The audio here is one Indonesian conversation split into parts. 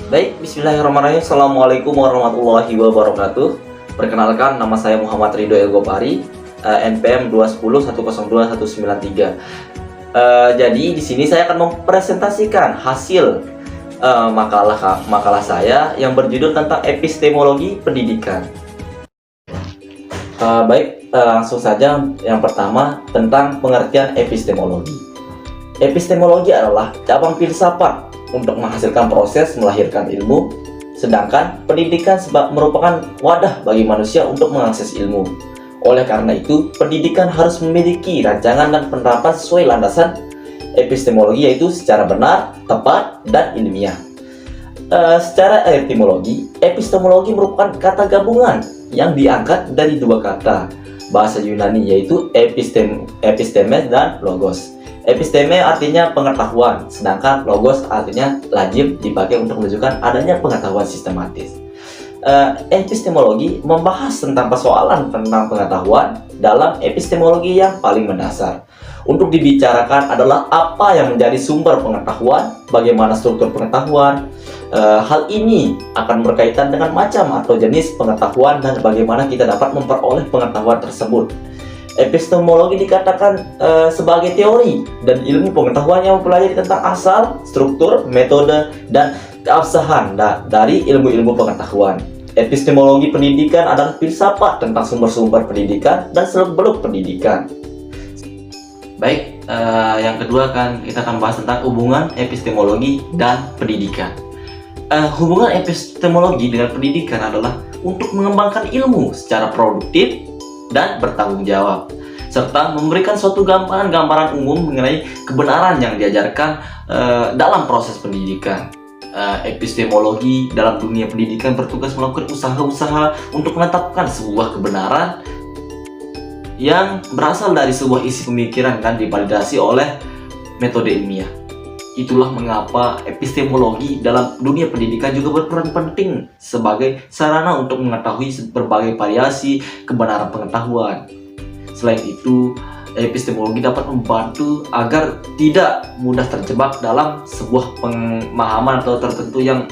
Baik, bismillahirrahmanirrahim. Assalamualaikum warahmatullahi wabarakatuh. Perkenalkan, nama saya Muhammad Ridho Elgopari, NPM 210102193. Jadi di sini saya akan mempresentasikan hasil makalah saya yang berjudul tentang epistemologi pendidikan. Langsung saja. Yang pertama, tentang pengertian epistemologi. Epistemologi adalah cabang filsafat untuk menghasilkan proses melahirkan ilmu, sedangkan pendidikan merupakan wadah bagi manusia untuk mengakses ilmu. Oleh karena itu, pendidikan harus memiliki rancangan dan penerapan sesuai landasan epistemologi, yaitu secara benar, tepat, dan ilmiah. Secara etimologi, epistemologi merupakan kata gabungan yang diangkat dari dua kata bahasa Yunani, yaitu epistemes dan logos. Episteme artinya pengetahuan, sedangkan logos artinya lazim dipakai untuk menunjukkan adanya pengetahuan sistematis. Epistemologi membahas tentang persoalan tentang pengetahuan dalam epistemologi yang paling mendasar. Untuk dibicarakan adalah apa yang menjadi sumber pengetahuan, bagaimana struktur pengetahuan. Hal ini akan berkaitan dengan macam atau jenis pengetahuan dan bagaimana kita dapat memperoleh pengetahuan tersebut. Epistemologi dikatakan sebagai teori dan ilmu pengetahuan yang mempelajari tentang asal, struktur, metode, dan keabsahan dari ilmu-ilmu pengetahuan. Epistemologi pendidikan adalah filsafat tentang sumber-sumber pendidikan dan seluk-beluk pendidikan. Baik, yang kedua kita akan bahas tentang hubungan epistemologi dan pendidikan. Hubungan epistemologi dengan pendidikan adalah untuk mengembangkan ilmu secara produktif dan bertanggung jawab, serta memberikan suatu gambaran umum mengenai kebenaran yang diajarkan dalam proses pendidikan. Epistemologi dalam dunia pendidikan bertugas melakukan usaha-usaha untuk menetapkan sebuah kebenaran yang berasal dari sebuah isi pemikiran dan divalidasi oleh metode ilmiah. Itulah mengapa epistemologi dalam dunia pendidikan juga berperan penting sebagai sarana untuk mengetahui berbagai variasi kebenaran pengetahuan. Selain itu, epistemologi dapat membantu agar tidak mudah terjebak dalam sebuah pemahaman atau tertentu yang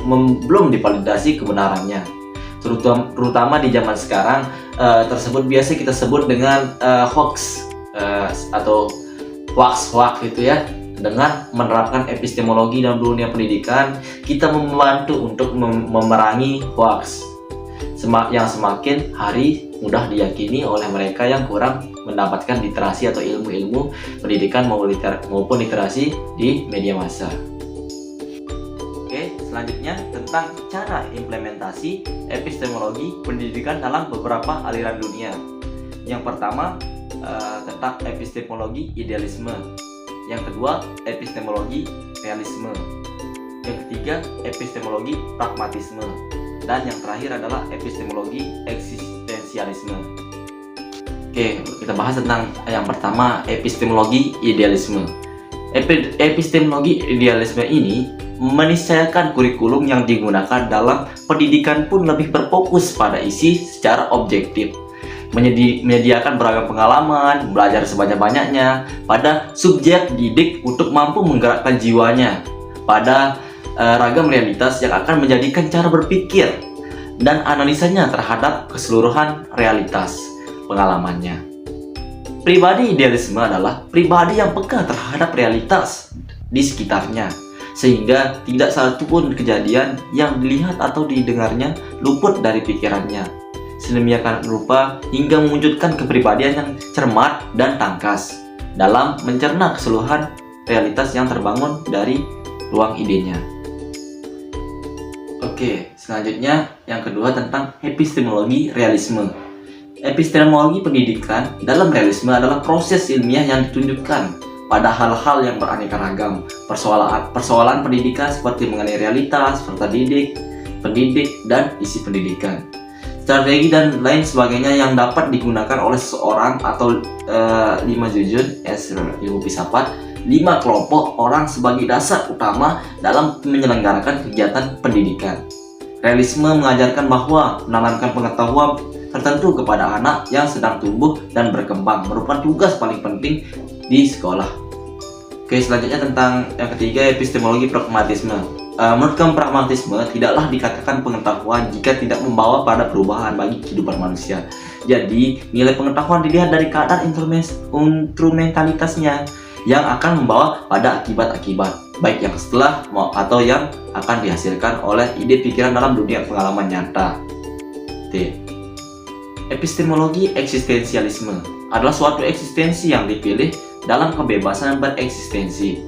belum divalidasi kebenarannya. Terutama di zaman sekarang, tersebut biasa kita sebut dengan hoax atau wax gitu ya. Dengan menerapkan epistemologi dalam dunia pendidikan, kita membantu untuk memerangi hoax yang semakin hari mudah diyakini oleh mereka yang kurang mendapatkan literasi atau ilmu-ilmu pendidikan maupun literasi di media massa. Oke, selanjutnya tentang cara implementasi epistemologi pendidikan dalam beberapa aliran dunia. Yang pertama, tentang epistemologi idealisme. Yang kedua, epistemologi realisme. Yang ketiga, epistemologi pragmatisme. Dan yang terakhir adalah epistemologi eksistensialisme. Oke, kita bahas tentang yang pertama, epistemologi idealisme. Epistemologi idealisme ini meniscayakan kurikulum yang digunakan dalam pendidikan pun lebih berfokus pada isi secara objektif, menyediakan beragam pengalaman, belajar sebanyak-banyaknya pada subjek didik untuk mampu menggerakkan jiwanya pada ragam realitas yang akan menjadikan cara berpikir dan analisanya terhadap keseluruhan realitas pengalamannya. Pribadi idealisme adalah pribadi yang peka terhadap realitas di sekitarnya, sehingga tidak satupun kejadian yang dilihat atau didengarnya luput dari pikirannya. Sedemikian rupa hingga mewujudkan kepribadian yang cermat dan tangkas dalam mencerna keseluruhan realitas yang terbangun dari ruang idenya. Oke, selanjutnya yang kedua tentang epistemologi realisme. Epistemologi pendidikan dalam realisme adalah proses ilmiah yang ditunjukkan pada hal-hal yang beraneka ragam. Persoalan pendidikan seperti mengenai realitas, peserta didik, pendidik, dan isi pendidikan, strategi dan lain sebagainya yang dapat digunakan oleh seseorang atau 5 jujun ilmu filsafat, 5 kelompok orang sebagai dasar utama dalam menyelenggarakan kegiatan pendidikan. Realisme mengajarkan bahwa menanamkan pengetahuan tertentu kepada anak yang sedang tumbuh dan berkembang merupakan tugas paling penting di sekolah. Oke, selanjutnya tentang yang ketiga, epistemologi pragmatisme. menurut kaum pragmatisme, tidaklah dikatakan pengetahuan jika tidak membawa pada perubahan bagi kehidupan manusia. Jadi, nilai pengetahuan dilihat dari kadar instrumentalitasnya yang akan membawa pada akibat-akibat, baik yang setelah atau yang akan dihasilkan oleh ide pikiran dalam dunia pengalaman nyata. T. Epistemologi eksistensialisme adalah suatu eksistensi yang dipilih dalam kebebasan bereksistensi.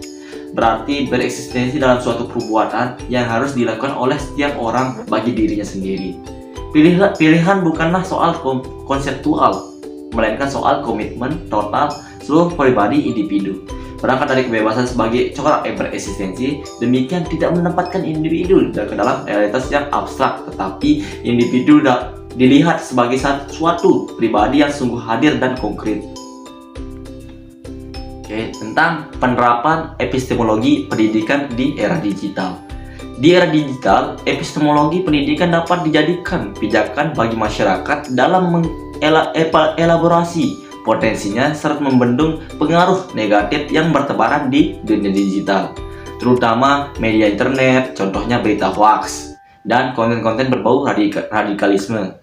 Berarti bereksistensi dalam suatu perbuatan yang harus dilakukan oleh setiap orang bagi dirinya sendiri. Pilihan bukanlah soal konseptual, melainkan soal komitmen total seluruh pribadi individu. Berangkat dari kebebasan sebagai corak bereksistensi, demikian tidak menempatkan individu ke dalam realitas yang abstrak, tetapi individu dilihat sebagai suatu pribadi yang sungguh hadir dan konkret. Oke, tentang penerapan epistemologi pendidikan di era digital. Di era digital, epistemologi pendidikan dapat dijadikan pijakan bagi masyarakat dalam mengelaborasi potensinya serta membendung pengaruh negatif yang bertebaran di dunia digital, terutama media internet, contohnya berita hoax, dan konten-konten berbau radikalisme.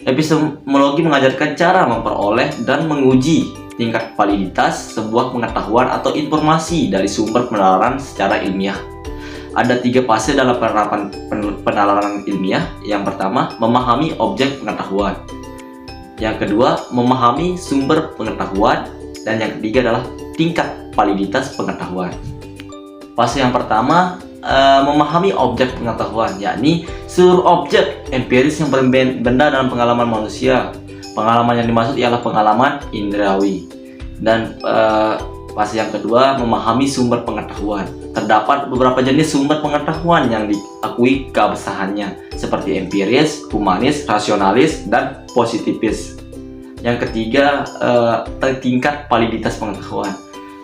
Epistemologi mengajarkan cara memperoleh dan menguji tingkat validitas sebuah pengetahuan atau informasi dari sumber penalaran secara ilmiah. Ada 3 fase dalam penalaran ilmiah. Yang pertama, memahami objek pengetahuan. Yang kedua, memahami sumber pengetahuan. Dan yang ketiga adalah tingkat validitas pengetahuan. Fase yang pertama, memahami objek pengetahuan, yakni seluruh objek empiris yang berbenda dalam pengalaman manusia. Pengalaman yang dimaksud ialah pengalaman indrawi. Dan fase yang kedua, memahami sumber pengetahuan. Terdapat beberapa jenis sumber pengetahuan yang diakui keabsahannya, seperti empiris, humanis, rasionalis, dan positifis. Yang ketiga, tingkat validitas pengetahuan.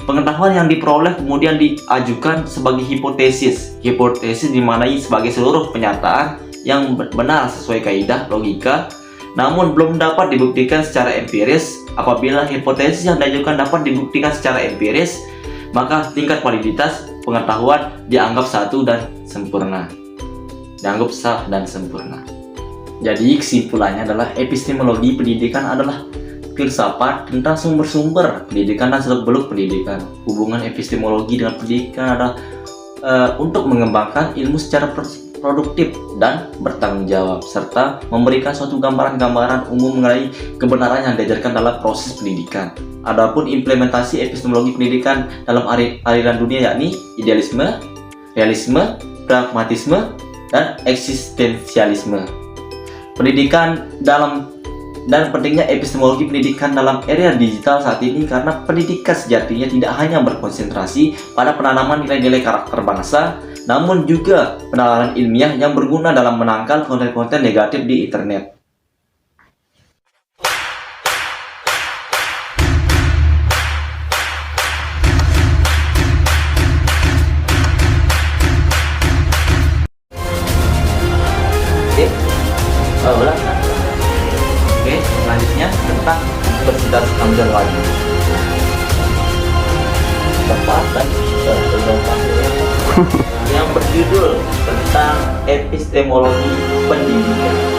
Pengetahuan yang diperoleh kemudian diajukan sebagai hipotesis. Hipotesis dimaknai sebagai seluruh pernyataan yang benar sesuai kaidah logika, namun belum dapat dibuktikan secara empiris. Apabila hipotesis yang diajukan dapat dibuktikan secara empiris, maka tingkat validitas pengetahuan dianggap sah dan sempurna. Jadi kesimpulannya adalah epistemologi pendidikan adalah filsafat tentang sumber-sumber pendidikan dan seluk-beluk pendidikan. Hubungan epistemologi dengan pendidikan adalah untuk mengembangkan ilmu secara produktif dan bertanggung jawab, serta memberikan suatu gambaran-gambaran umum mengenai kebenaran yang diajarkan dalam proses pendidikan. Adapun implementasi epistemologi pendidikan dalam aliran dunia yakni idealisme, realisme, pragmatisme, dan eksistensialisme. Dan pentingnya epistemologi pendidikan dalam era digital saat ini karena pendidikan sejatinya tidak hanya berkonsentrasi pada penanaman nilai-nilai karakter bangsa, namun juga penalaran ilmiah yang berguna dalam menangkal konten-konten negatif di internet. Oke, selanjutnya tentang Universitas Amdal lagi. Tepat dan yang berjudul tentang epistemologi pendidikan.